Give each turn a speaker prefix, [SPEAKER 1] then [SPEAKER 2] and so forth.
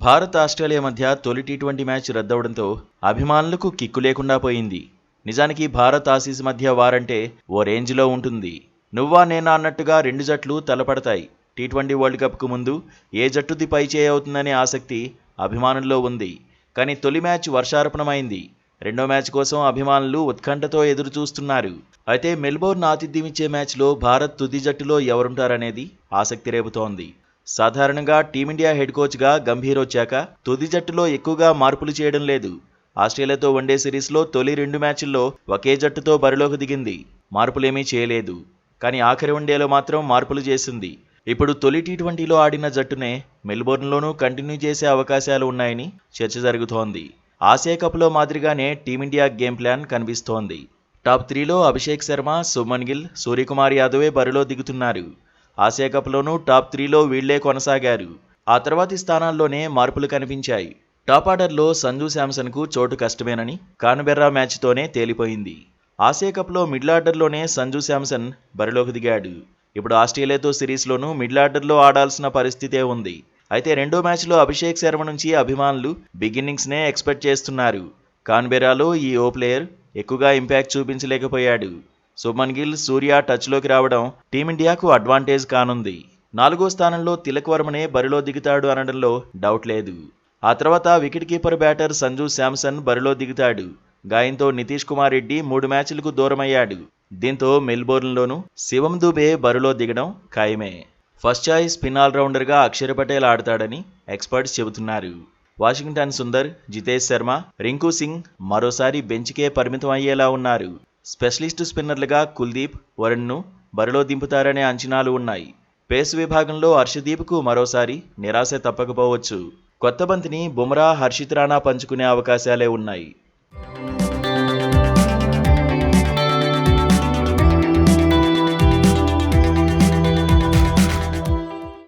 [SPEAKER 1] Bharat Australia మధ్య తొలి T20 match రద్దవడంతో అభిమానులకు కిక్కు లేకుండా పోయింది. నిజానికి భారత్ ఆసీస్ మధ్య వారంటే ఓ రేంజ్లో ఉంటుంది. నువ్వా నేనా అన్నట్టుగా రెండు జట్లు తలపడతాయి. టీ20 వరల్డ్ కప్కు ముందు ఏ జట్టుది పైచేయి అవుతుందనే ఆసక్తి అభిమానుల్లో ఉంది. కానీ తొలి మ్యాచ్ వర్షార్పణమైంది. రెండో మ్యాచ్ కోసం అభిమానులు ఉత్కంఠతో ఎదురు చూస్తున్నారు. అయితే మెల్బోర్న్ ఆతిథ్యమిచ్చే మ్యాచ్లో భారత్ తుది జట్టులో ఎవరుంటారనేది ఆసక్తి రేపుతోంది. సాధారణంగా టీమిండియా హెడ్ కోచ్గా గంభీర్ వచ్చాక తుది జట్టులో ఎక్కువగా మార్పులు చేయడం లేదు. ఆస్ట్రేలియాతో వన్డే సిరీస్లో తొలి రెండు మ్యాచ్ల్లో ఒకే జట్టుతో బరిలోకి దిగింది. మార్పులేమీ చేయలేదు. కానీ ఆఖరి వన్డేలో మాత్రం మార్పులు చేసింది. ఇప్పుడు తొలి టీ20లో ఆడిన జట్టునే మెల్బోర్న్లోనూ కంటిన్యూ చేసే అవకాశాలు ఉన్నాయని చర్చ జరుగుతోంది. ఆసియా కప్లో మాదిరిగానే టీమిండియా గేమ్ ప్లాన్ కనిపిస్తోంది. టాప్ 3లో అభిషేక్ శర్మ, శుభ్మన్ గిల్, సూర్యకుమార్ యాదవే బరిలో దిగుతున్నారు. ఆసియా కప్లోనూ టాప్ 3లో వీళ్లే కొనసాగారు. ఆ తర్వాతి స్థానాల్లోనే మార్పులు కనిపించాయి. టాప్ ఆర్డర్లో సంజు శాంసన్కు చోటు కష్టమేనని కాన్బెర్రా మ్యాచ్తోనే తేలిపోయింది. ఆసియా కప్లో మిడిల్ ఆర్డర్లోనే సంజు శాంసన్ బరిలోకి దిగాడు. ఇప్పుడు ఆస్ట్రేలియాతో సిరీస్లోనూ మిడిల్ ఆర్డర్లో ఆడాల్సిన పరిస్థితే ఉంది. అయితే రెండో మ్యాచ్లో అభిషేక్ శర్మ నుంచి అభిమానులు బిగిన్నింగ్స్నే ఎక్స్పెక్ట్ చేస్తున్నారు. కాన్బెర్రాలో ఈ ఓ ప్లేయర్ ఎక్కువగా ఇంపాక్ట్ చూపించలేకపోయాడు. శుభ్మన్ గిల్, సూర్య టచ్లోకి రావడం టీమిండియాకు అడ్వాంటేజ్ కానుంది. 4వ స్థానంలో తిలక్ వర్మనే బరిలో దిగుతాడు అనడంలో డౌట్ లేదు. ఆ తర్వాత wicket keeper batter Sanju Samson బరిలో దిగుతాడు. గాయంతో నితీష్ కుమార్ రెడ్డి 3 మ్యాచ్లకు దూరమయ్యాడు. దీంతో మెల్బోర్న్లోనూ శివం దుబే బరిలో దిగడం ఖాయమే. ఫస్ట్ చాయిస్ స్పిన్ ఆల్రౌండర్గా అక్షర్ పటేల్ ఆడతాడని ఎక్స్పర్ట్స్ చెబుతున్నారు. వాషింగ్టన్ సుందర్, జితేష్ శర్మ, రింకు సింగ్ మరోసారి బెంచ్కే పరిమితం అయ్యేలా ఉన్నారు. స్పెషలిస్టు స్పిన్నర్లుగా కుల్దీప్, వరుణ్ను బరిలో దింపుతారనే అంచనాలు ఉన్నాయి. పేస్ విభాగంలో హర్షదీప్కు మరోసారి నిరాశ తప్పకపోవచ్చు. కొత్త బంతిని బుమ్రా, హర్షిత్ రాణా పంచుకునే అవకాశాలే ఉన్నాయి.